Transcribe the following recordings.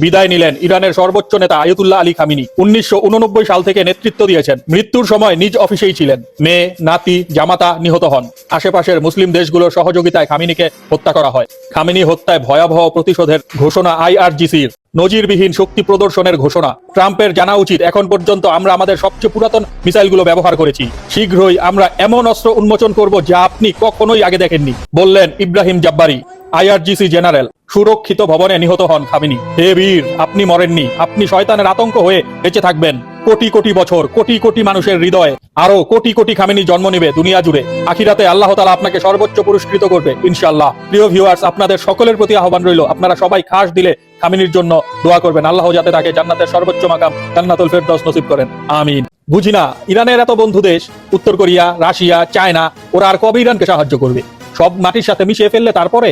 বিদায় নিলেন ইরানের সর্বোচ্চ নেতা আয়াতুল্লাহ আলী খামিনি। 1989 সাল থেকে নেতৃত্ব দিয়েছেন। মৃত্যুর সময় নিজ অফিসেই ছিলেন। মেয়ে, নাতি, জামাতা নিহত হন। আশেপাশের মুসলিম দেশগুলোর সহযোগিতায় খামিনিকে হত্যা করা হয়। খামিনি হত্যায় ভয়াবহ প্রতিশোধের ঘোষণা আইআরজিসির। নজিরবিহীন শক্তি প্রদর্শনের ঘোষণা। ট্রাম্পের জানা উচিত এখন পর্যন্ত আমরা আমাদের সবচেয়ে পুরাতন মিসাইলগুলো ব্যবহার করেছি। শীঘ্রই আমরা এমন অস্ত্র উন্মোচন করব যা আপনি কখনোই আগে দেখেননি, বললেন ইব্রাহিম জাব্বারি, আইআরজিসি জেনারেল। সুরক্ষিত ভবনে নিহত হন খামিনি। হে বীর, আপনি মরেননি, আপনি শয়তানের আতঙ্ক হয়ে বেঁচে থাকবেন কোটি কোটি বছর, কোটি কোটি মানুষের হৃদয়ে। আরো কোটি কোটি খামিনি জন্ম নেবে দুনিয়া জুড়ে। আখিরাতে আল্লাহ তাআলা আপনাকে সর্বোচ্চ পুরস্কৃত করবে ইনশাআল্লাহ। প্রিয় ভিউয়ার্স, আপনাদের সকলের প্রতি আহ্বান রইল, আপনারা সবাই খাস দিলে খামিনির জন্য দোয়া করবেন। আল্লাহ যাতে তাকে জান্নাতের সর্বোচ্চ মাকাম জান্নাতুল ফেরদাউস নসিব করেন, আমিন। বুঝি না, ইরানের এত বন্ধু দেশ, উত্তর কোরিয়া, রাশিয়া, চায়না, ওরা আর কবে ইরানকে সাহায্য করবে? সব মাটির সাথে মিশিয়ে ফেললে তারপরে?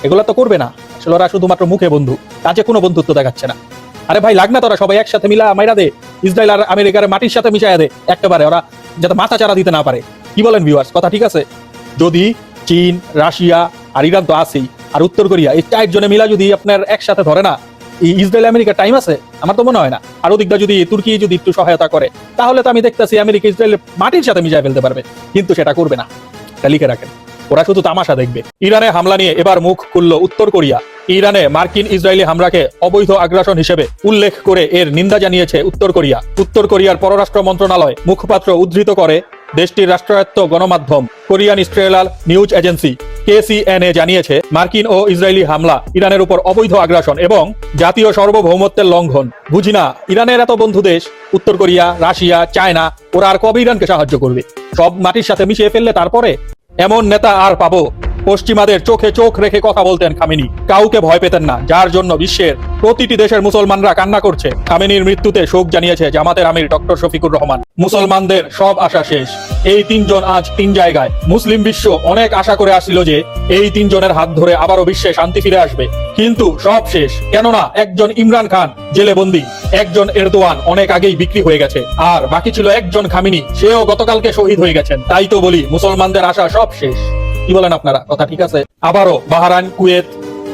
এগুলো তো করবে না। আসলে ওরা শুধুমাত্র মুখে বন্ধু, কাজে কোনো বন্ধুত্ব দেখাচ্ছে না। আরে ভাই, লাগ না তোরা সবাই একসাথে মিলা মাইরা দে, ইসরায়েল আর আমেরিকার মাটির সাথে মিশাইয়া দে একেবারে, ওরা যাতে মাথা চারা দিতে না পারে। কি বলেন ভিউয়ার্স, কথা ঠিক আছে? যদি চীন, রাশিয়া আর ইরান তো আছেই, আর উত্তর কোরিয়া, এই 4 জনে মিলা যদি আপনার একসাথে ধরে না, ইসরায়েল আমেরিকার টাইম আছে? আমার তো মনে হয় না। আর ওদিকটা যদি তুর্কি যদি একটু সহায়তা করে, তাহলে তো আমি দেখতেছি আমেরিকা ইসরায়েলের মাটির সাথে মিশাই ফেলতে পারবে। কিন্তু সেটা করবে না, এটা লিখে রাখেন। ওরা শুধু তামাশা দেখবে। ইরানে হামলা নিয়ে এবার মুখ খুলল উত্তর কোরিয়া। ইরানে মার্কিন ইসরায়েলি হামলাকে অবৈধ আগ্রাসন হিসেবে উল্লেখ করে এর নিন্দা জানিয়েছে উত্তর কোরিয়া। উত্তর কোরিয়ার পররাষ্ট্র মন্ত্রণালয় মুখপাত্র উদ্ধৃত করে দেশটির রাষ্ট্রায়ত্ত গণমাধ্যম কোরিয়ান স্ট্রেলাল নিউজ এজেন্সি KCNA জানিয়েছে, মার্কিন ও ইসরায়েলি হামলা ইরানের উপর অবৈধ আগ্রাসন এবং জাতীয় সার্বভৌমত্বের লঙ্ঘন। বুঝি না, ইরানের এত বন্ধু দেশ, উত্তর কোরিয়া, রাশিয়া, চায়না, ওরা আর কবে ইরানকে সাহায্য করবে? সব মাটির সাথে মিশিয়ে ফেললে তারপরে? এমন নেতা আর পাবো? পশ্চিমাদের চোখে চোখ রেখে কথা বলতেন খামেনি। কাউকে ভয় পেতেন না, যার জন্য বিশ্বের প্রতিটি দেশের মুসলমানরা কান্না করছে। খামেনির মৃত্যুতে শোক জানিয়েছে জামাতের আমির ডক্টর শফিকুর রহমান। মুসলমানদের সব আশা শেষ। এই 3 জন আজ 3 জায়গায়। মুসলিম বিশ্ব অনেক আশা করে আসছিল যে এই 3 জনের হাত ধরে আবারও বিশ্বে শান্তি ফিরে আসবে, কিন্তু সব শেষ। কেননা একজন ইমরান খান জেলে বন্দী, একজন এরদোয়ান অনেক আগেই বিক্রি হয়ে গেছে, আর বাকি ছিল একজন খামেনি, সেও গতকালকে শহীদ হয়ে গেছেন। তাই তো বলি, মুসলমানদের আশা সব শেষ। কি বলেন আপনারা, কথা ঠিক আছে? আবারও বাহরাইন, কুয়েত,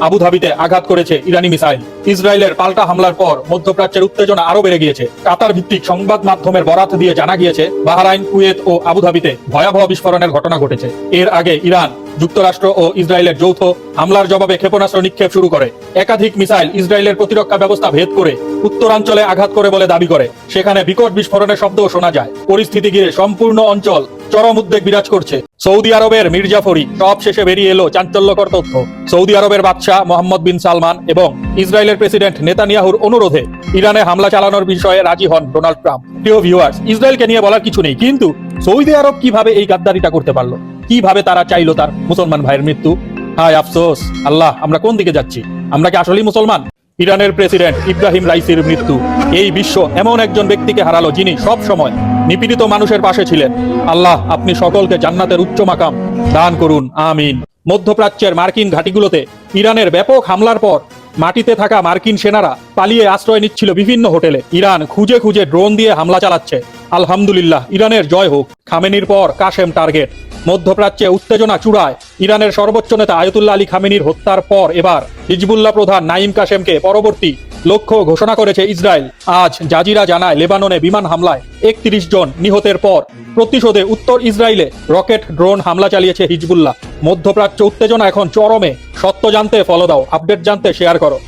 আবুধাবিতে আঘাত করেছে ইরানি মিসাইল। ইসরায়েলের পাল্টা হামলার পর মধ্যপ্রাচ্যের উত্তেজনা আরো বেড়ে গিয়েছে। কাতার ভিত্তিক সংবাদ মাধ্যমের বরাত দিয়ে জানা গিয়েছে, বাহরাইন, কুয়েত ও আবুধাবিতে ভয়াবহ বিস্ফোরণের ঘটনা ঘটেছে। এর আগে ইরান, যুক্তরাষ্ট্র ও ইসরায়েলের যৌথ হামলার জবাবে ক্ষেপণাস্ত্র নিক্ষেপ শুরু করে। একাধিক মিসাইল ইসরায়েলের প্রতিরক্ষা ব্যবস্থা ভেদ করে উত্তরাঞ্চলে আঘাত করে বলে দাবি করে। সেখানে বিকট বিস্ফোরণের শব্দও শোনা যায়। পরিস্থিতি ঘিরে সম্পূর্ণ অঞ্চল চরম উদ্বেগ বিরাজ করছে। সৌদি আরবের মির্জাফরি সব শেষে বেরিয়ে এলো চাঞ্চল্যকর তথ্য। সৌদি আরবের বাদশাহ মোহাম্মদ বিন সালমান এবং ইসরায়েলের প্রেসিডেন্ট নেতানিয়াহুর অনুরোধে ইরানে হামলা চালানোর বিষয়ে রাজি হন ডোনাল্ড ট্রাম্প। প্রিয় ভিউয়ার্স, ইসরায়েলকে নিয়ে বলার কিছু নেই, কিন্তু সৌদি আরব কিভাবে এই গাদ্দারিটা করতে পারলো? কিভাবে তারা চাইলো তার মুসলমান ভাইয়ের মৃত্যু? হায় আফসোস, আল্লাহ, আমরা কোন দিকে যাচ্ছি? আমরা কি আসলেই মুসলমান? ইরানের প্রেসিডেন্ট ইব্রাহিম রাইসির মৃত্যু। এই বিশ্ব এমন একজন ব্যক্তিকে হারালো যিনি সব সময় নিপীড়িত মানুষের পাশে ছিলেন। আল্লাহ, আপনি সকলকে জান্নাতের উচ্চ মাকাম দান করুন, আমিন। মধ্যপ্রাচ্যের মার্কিন ঘাঁটিগুলোতে ইরানের ব্যাপক হামলার পর মাটিতে থাকা মার্কিন সেনারা পালিয়ে আশ্রয় নিচ্ছিল বিভিন্ন হোটেলে। ইরান খুঁজে খুঁজে ড্রোন দিয়ে হামলা চালাচ্ছে। আলহামদুলিল্লাহ, ইরানের জয় হোক। খামেনির পর কাশেম টার্গেট। মধ্যপ্রাচ্যে উত্তেজনা চূড়ায়। ইরানের সর্বোচ্চ নেতা আয়াতুল্লাহ আলী খামেনির হত্যার পর এবার হিজবুল্লাহ প্রধান নাঈম কাশেমকে পরবর্তী লক্ষ্য ঘোষণা করেছে ইসরায়েল। আজ জাজিরা জানায়, লেবাননে বিমান হামলায় 31 জন নিহতের পর প্রতিশোধে উত্তর ইসরায়েলে রকেট ড্রোন হামলা চালিয়েছে হিজবুল্লাহ। মধ্যপ্রাচ্য উত্তেজনা এখন চরমে। সত্য জানতে ফলো দাও, আপডেট জানতে শেয়ার করো।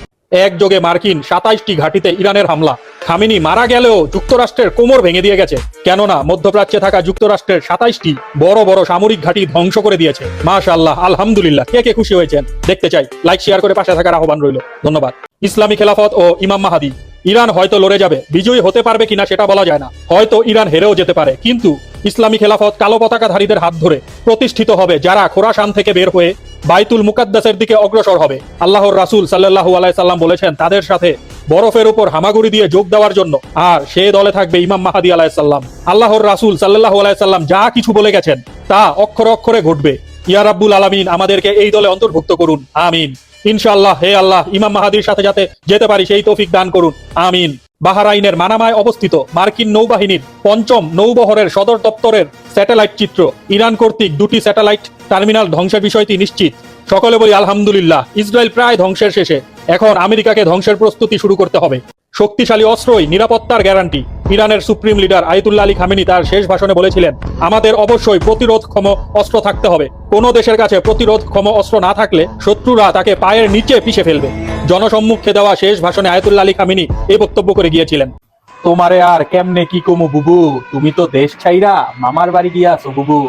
একযোগে মার্কিন 27টি ঘাঁটিতে ইরানের হামলা। খামেনি মারা গেলেও যুক্তরাষ্ট্রের কোমর ভেঙে দিয়ে গেছে, কেননা মধ্যপ্রাচ্যে থাকা যুক্তরাষ্ট্রের 27টি বড় বড় সামরিক ঘাঁটি ধ্বংস করে দিয়েছে। মাশাআল্লাহ, আলহামদুলিল্লাহ। কে কে খুশি হয়েছেন দেখতে চাই। লাইক শেয়ার করে পাশে থাকার আহ্বান রইল। ধন্যবাদ। ইসলামী খেলাফত ও ইমাম মাহাদি। ইরান হয়তো লড়ে যাবে, বিজয়ী হতে পারবে কিনা সেটা বলা যায় না। হয়তো ইরান হেরেও যেতে পারে, কিন্তু ইসলামী খেলাফত কালো পতাকাধারীদের হাত ধরে প্রতিষ্ঠিত হবে, যারা খোরাসান থেকে বের হয়ে বাইতুল মুকাদ্দাসের দিকে অগ্রসর হবে। আল্লাহর রাসূল সাল্লাল্লাহু আলাইহি সাল্লাম বলেছেন তাদের সাথে বরফের উপর হামাগুড়ি দিয়ে যোগ দেওয়ার জন্য, আর সে দলে থাকবে ইমাম মাহাদি আলাইহিস সালাম। আল্লাহর রাসূল সাল্লাল্লাহু আলাইহি সাল্লাম যা কিছু বলে গেছেন তা অক্ষরে অক্ষরে ঘটবে। ইয়া রাব্বুল আলামিন, আমাদেরকে এই দলে অন্তর্ভুক্ত করুন, আমিন। ইনশাআল্লাহ, হে আল্লাহ, ইমাম মাহাদির সাথে যাতে যেতে পারি সেই তৌফিক দান করুন, আমিন। বাহরাইনের মানামায় অবস্থিত মার্কিন নৌবাহিনীর 5ম নৌবহরের সদর দপ্তরের স্যাটেলাইট চিত্র। ইরান কর্তৃক 2টি স্যাটেলাইট টার্মিনাল ধ্বংসের বিষয়টি নিশ্চিত। সকলে বলি আলহামদুলিল্লাহ। ইসরায়েল প্রায় ধ্বংসের শেষে। এখন আমেরিকাকে ধ্বংসের প্রস্তুতি শুরু করতে হবে। শক্তিশালী অস্ত্রই নিরাপত্তার গ্যারান্টি। ইরানের supreme leader Ayatollah Ali Khamenei তার শেষ ভাষণে বলেছিলেন, আমাদের অবশ্যই প্রতিরোধক্ষম অস্ত্র থাকতে হবে। কোনো দেশের কাছে প্রতিরোধক্ষম অস্ত্র না থাকলে শত্রুরা তাকে পায়ের নিচে পিষে ফেলবে। জনসম্মুখে দেওয়া শেষ ভাষণে আয়াতুল্লাহ আলী খামেনি এই বক্তব্য করে গিয়েছিলেন। তোমারে আর কেমনে কি কমু বুবু, তুমি তো দেশ ছাইরা মামার বাড়ি গিয়াছো বুবু।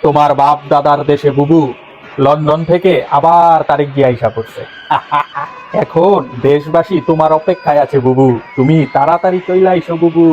তোমার বাপ দাদার দেশে বুবু লন্ডন থেকে আবার তারিখ গিয়ে আইসা করছে। এখন দেশবাসী তোমার অপেক্ষায় আছে বুবু, তুমি তাড়াতাড়ি চলে আইসো বুবু।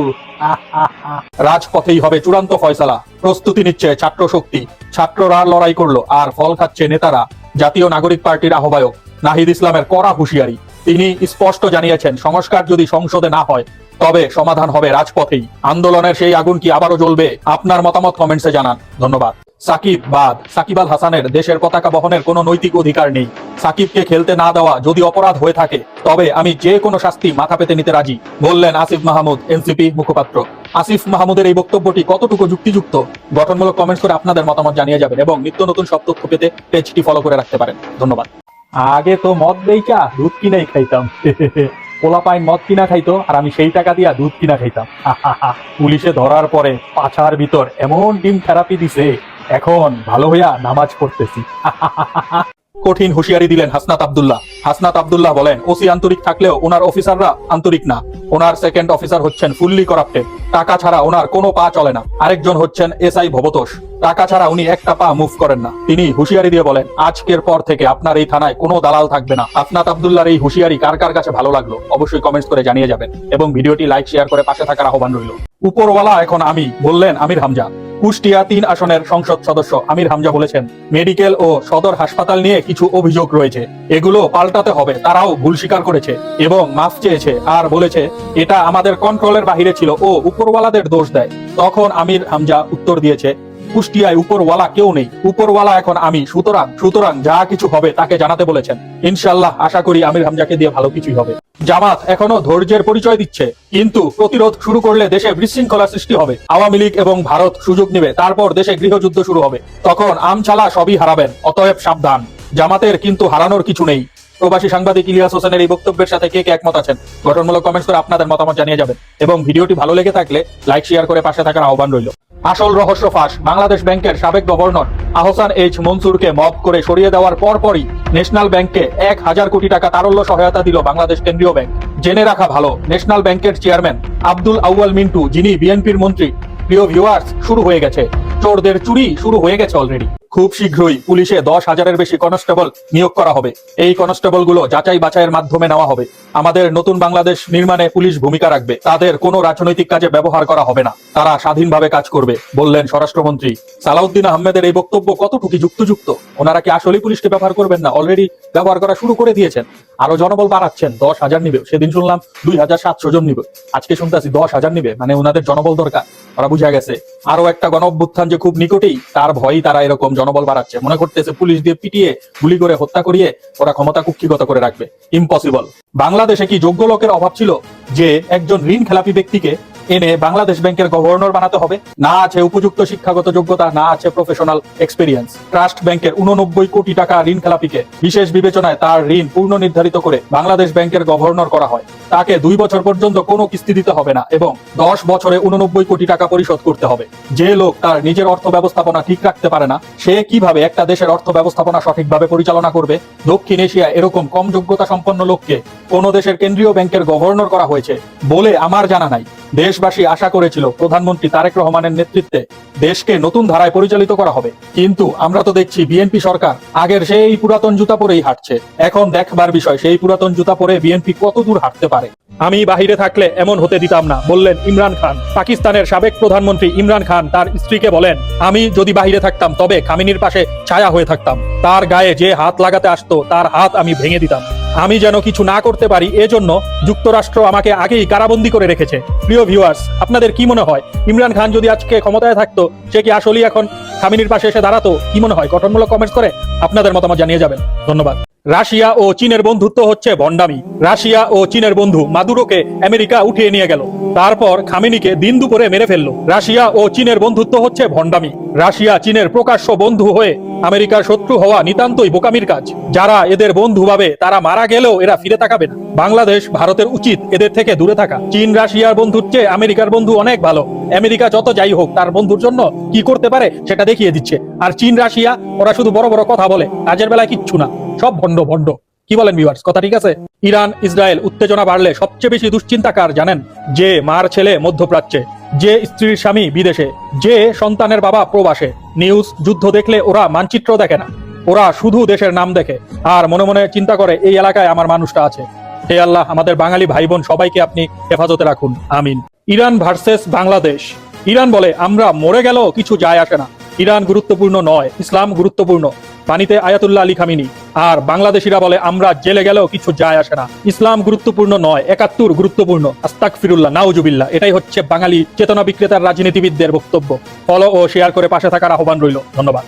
রাজপথেই হবে চূড়ান্ত ফয়সালা। প্রস্তুতি নিচ্ছে ছাত্র শক্তি। ছাত্ররা লড়াই করলো আর ফল খাচ্ছে নেতারা। জাতীয় নাগরিক পার্টির আহ্বায়ক নাহিদ ইসলামের কড়া হুঁশিয়ারি। তিনি স্পষ্ট জানিয়েছেন, সংস্কার যদি সংসদে না হয় তবে সমাধান হবে রাজপথেই। আন্দোলনের সেই আগুন কি আবারও জ্বলবে? আপনার মতামত কমেন্টসে জানান। ধন্যবাদ। সাকিব আল হাসানের দেশের পতাকা বহনের কোনো নৈতিক অধিকার নেই। সাকিবকে খেলতে না দেওয়া যদি অপরাধ হয়ে থাকে তবে আমি যে কোনো শাস্তি মাথা পেতে নিতে রাজি, বললেন আসিফ মাহমুদ, এনসিপি মুখপাত্র। আসিফ মাহমুদের এই বক্তব্যটি কতটুকু যুক্তিযুক্ত? গঠনমূলক কমেন্টস করে আপনাদের মতামত জানিয়ে যাবেন এবং নিত্য নতুন সব তথ্য পেতে পেজটি ফলো করে রাখতে পারেন। ধন্যবাদ। আগে তো মদ বেচা দুধ কিনাই খাইতাম। পোলাপাইন মদ কিনা খাইতো আর আমি সেই টাকা দিয়া দুধ কিনা খাইতাম। পুলিশে ধরার পরে পাছার ভিতর এমন ডিম থেরাপি দিছে, এখন ভালো হইয়া নামাজ পড়তেছি। কঠিন হুঁশিয়ারি দিলেন হাসনাত আব্দুল্লাহ। হাসনাত আব্দুল্লাহ বলেন, ওসি আন্তরিক থাকলেও ওনার অফিসাররা আন্তরিক না। ওনার সেকেন্ড অফিসার হচ্ছেন ফুললি করাপ্টেড। টাকা ছাড়া ওনার কোনো পা চলে না। আরেকজন হচ্ছেন এসআই ভবতোষ। টাকা ছাড়া উনি একটা পা মুভ করেন না। তিনি হুঁশিয়ারি দিয়ে বলেন, আজকের পর থেকে আপনার এই থানায় কোনো দালাল থাকবে না। হাসনাত আব্দুল্লাহর এই হুঁশিয়ারি কার কার কাছে ভালো লাগলো অবশ্যই কমেন্টস করে জানিয়ে যাবেন এবং ভিডিওটি লাইক শেয়ার করে পাশে থাকার আহ্বান রইল। উপরওয়ালা এখন আমি, বললেন আমির হামজা। কুষ্টিয়া ৩ আসনের সংসদ সদস্য আমির হামজা বলেছেন, মেডিকেল ও সদর হাসপাতাল নিয়ে কিছু অভিযোগ রয়েছে, এগুলো পাল্টাতে হবে। তারাও ভুল স্বীকার করেছে এবং মাফ চেয়েছে আর বলেছে এটা আমাদের কন্ট্রোলের বাহিরে ছিল ও উপরওয়ালাদের দোষ দেয়। তখন আমির হামজা উত্তর দিয়েছে, কুষ্টিয়ায় উপরওয়ালা কেউ নেই, উপরওয়ালা এখন আমি। সুতরাং যা কিছু হবে তাকে জানাতে বলেছেন। ইনশাআল্লাহ আশা করি আমির হামজাকে দিয়ে ভালো কিছুই হবে। জামাত এখনো ধৈর্যের পরিচয় দিচ্ছে, কিন্তু প্রতিরোধ শুরু করলে দেশে বিশৃঙ্খলা সৃষ্টি হবে। আওয়ামী লীগ এবং ভারত সুযোগ নেবে, তারপর দেশে গৃহযুদ্ধ শুরু হবে। তখন আমছালা সবই হারাবেন, অতএব সাবধান। জামাতের কিন্তু হারানোর কিছু নেই। প্রবাসী সাংবাদিক ইলিয়াস হোসেনের এই বক্তব্যের সাথে কে কে একমত আছেন গঠনমূলক কমেন্টস করে আপনাদের মতামত জানিয়ে যাবেন এবং ভিডিওটি ভালো লেগে থাকলে লাইক শেয়ার করে পাশে থাকার আহ্বান রইল। আসল রহস্য ফাঁস। বাংলাদেশ ব্যাংকের সাবেক গভর্নর আহসান এইচ মনসুরকে মব করে সরিয়ে দেওয়ার পরপরই ন্যাশনাল ব্যাংকে ১,০০০ কোটি টাকা তারল্য সহায়তা দিল বাংলাদেশ কেন্দ্রীয় ব্যাংক। জেনে রাখা ভালো, ন্যাশনাল ব্যাংকের চেয়ারম্যান আব্দুল আউয়াল মিন্টু, যিনি বিএনপির মন্ত্রী। প্রিয় ভিউয়ার্স, শুরু হয়ে গেছে চোরদের চুরি, শুরু হয়ে গেছে অলরেডি। খুব শীঘ্রই পুলিশে ১০,০০০-এর বেশি কনস্টেবল নিয়োগ করা হবে। এই কনস্টেবল গুলো যাচাই বাছাইয়ের মাধ্যমে নেওয়া হবে। আমাদের নতুন বাংলাদেশ নির্মাণে পুলিশ ভূমিকা রাখবে। তাদের কোনো রাজনৈতিক কাজে ব্যবহার করা হবে না। তারা স্বাধীনভাবে কাজ করবে, বললেন স্বরাষ্ট্রমন্ত্রী। সালাউদ্দিন আহমেদের এই বক্তব্য কতটুকু যুক্তিযুক্ত? ওনারা কি আসলে পুলিশকে ব্যবহার করবেন না? অলরেডি ব্যবহার করা শুরু করে দিয়েছেন। আরো জনবল বাড়াচ্ছেন, ১০,০০০ নিবে। সেদিন শুনলাম ২,৭০০ জন নিবে, আজকে শুনতেছি ১০,০০০ নিবে। মানে ওনাদের জনবল দরকার, ওরা বুঝা গেছে। আরো একটা গণ অভ্যুত্থান যে খুব নিকটেই, তার ভয়ই তারা এরকম জনবল বাড়াচ্ছে। মনে করতেছে পুলিশ দিয়ে পিটিয়ে গুলি করে হত্যা করিয়ে ওরা ক্ষমতা কুক্ষিগত করে রাখবে। ইম্পসিবল। বাংলাদেশে কি যোগ্য লোকের অভাব ছিল যে একজন ঋণ খেলাপি ব্যক্তিকে এনে বাংলাদেশ ব্যাংকের গভর্নর বানাতে হবে? না আছে উপযুক্ত শিক্ষাগত যোগ্যতা, না আছে প্রফেশনাল এক্সপেরিয়েন্স। ট্রাস্ট ব্যাংকের ৮৯ কোটি টাকা ঋণ খেলাপিকে বিশেষ বিবেচনায় তার ঋণ পূর্ণ নির্ধারিত করে বাংলাদেশ ব্যাংকের গভর্নর করা হয়। তাকে ২ বছর পর্যন্ত কোনো কিস্তি দিতে হবে না এবং ১০ বছরে ৮৯ কোটি টাকা পরিশোধ করতে হবে। যে লোক তার নিজের অর্থ ব্যবস্থাপনা ঠিক রাখতে পারে না, সে কিভাবে একটা দেশের অর্থ ব্যবস্থাপনা সঠিকভাবে পরিচালনা করবে? দক্ষিণ এশিয়ায় এরকম কম যোগ্যতা সম্পন্ন লোককে কোন দেশের কেন্দ্রীয় ব্যাংকের গভর্নর করা হয়েছে বলে আমার জানা নাই। দেশবাসী আশা করেছিল প্রধানমন্ত্রী তারেক রহমানের নেতৃত্বে দেশকে নতুন ধারায় পরিচালিত করা হবে, কিন্তু আমরা তো দেখছি বিএনপি সরকার আগের সেই পুরাতন জুতা পরেই হাঁটছে। এখন দেখবার বিষয় সেই পুরাতন জুতা পরে বিএনপি কত দূর হাঁটতে পারে। আমি বাহিরে থাকলে এমন হতে দিতাম না, বললেন ইমরান খান। পাকিস্তানের সাবেক প্রধানমন্ত্রী ইমরান খান তার স্ত্রীকে বলেন, আমি যদি বাহিরে থাকতাম তবে খামেনির পাশে ছায়া হয়ে থাকতাম। তার গায়ে যে হাত লাগাতে আসতো তার হাত আমি ভেঙে দিতাম। আমি যেন কিছু না করতে পারি এজন্য যুক্তরাষ্ট্র আমাকে আগেই কারাবন্দী করে রেখেছে। প্রিয় ভিউয়ার্স, আপনাদের কি মনে হয় ইমরান খান যদি আজকে ক্ষমতায় থাকতো সে কি আসলেই এখন খামেনির পাশে এসে দাঁড়াতো? কি মনে হয়? গঠনমূলক কমেন্টস করে আপনাদের মতামত জানিয়ে যাবেন। ধন্যবাদ। রাশিয়া ও চীনের বন্ধুত্ব হচ্ছে ভণ্ডামি। রাশিয়া ও চীনের বন্ধু মাদুরোকে আমেরিকা উঠিয়ে নিয়ে গেল, তারপর খামেনিকে দিন দুপুরে মেরে ফেললো। রাশিয়া ও চীনের বন্ধুত্ব হচ্ছে ভণ্ডামি। রাশিয়া চীনের প্রকাশ্য বন্ধু হয়ে আমেরিকার শত্রু হওয়া নিতান্তই বোকামির কাজ। যারা এদের বন্ধু ভাবে তারা মারা গেলেও এরা ফিরে তাকাবে না। বাংলাদেশ ভারতের উচিত এদের থেকে দূরে থাকা। চীন রাশিয়ার বন্ধুর চেয়ে আমেরিকার বন্ধু অনেক ভালো। আমেরিকা যত যাই হোক তার বন্ধুর জন্য কি করতে পারে সেটা দেখিয়ে দিচ্ছে। আর চীন রাশিয়া ওরা শুধু বড় বড় কথা বলে, কাজের বেলায় কিচ্ছু না, সব ভণ্ড ভণ্ড। কি বলেন ভিউয়ার্স, কথা ঠিক আছে? ইরান ইসরায়েল উত্তেজনা বাড়লে সবচেয়ে বেশি দুশ্চিন্তা কার জানেন? যে মার ছেলে মধ্যপ্রাচ্যে, যে স্ত্রীর স্বামী বিদেশে, যে সন্তানের বাবা প্রবাসে। নিউজ যুদ্ধ দেখলে ওরা মানচিত্র দেখে না, ওরা শুধু দেশের নাম দেখে আর মনে মনে চিন্তা করে এই এলাকায় আমার মানুষটা আছে। হে আল্লাহ, আমাদের বাঙালি ভাই বোন সবাইকে আপনি হেফাজতে রাখুন, আমিন। Iran versus Bangladesh. ইরান বলে আমরা মরে গেলেও কিছু যায় আসে না, ইরান গুরুত্বপূর্ণ নয়, ইসলাম গুরুত্বপূর্ণ। পানিতে আয়াতুল্লাহ আলী খামিনি। আর বাংলাদেশিরা বলে আমরা জেলে গেলেও কিছু যায় আসে না, ইসলাম গুরুত্বপূর্ণ নয়, ৭১ গুরুত্বপূর্ণ। আস্তাগফিরুল্লাহ, নাউজুবিল্লাহ। এটাই হচ্ছে বাঙালি চেতনা বিক্রেতার রাজনীতিবিদদের বক্তব্য। ফলো ও শেয়ার করে পাশে থাকার আহ্বান রইল। ধন্যবাদ।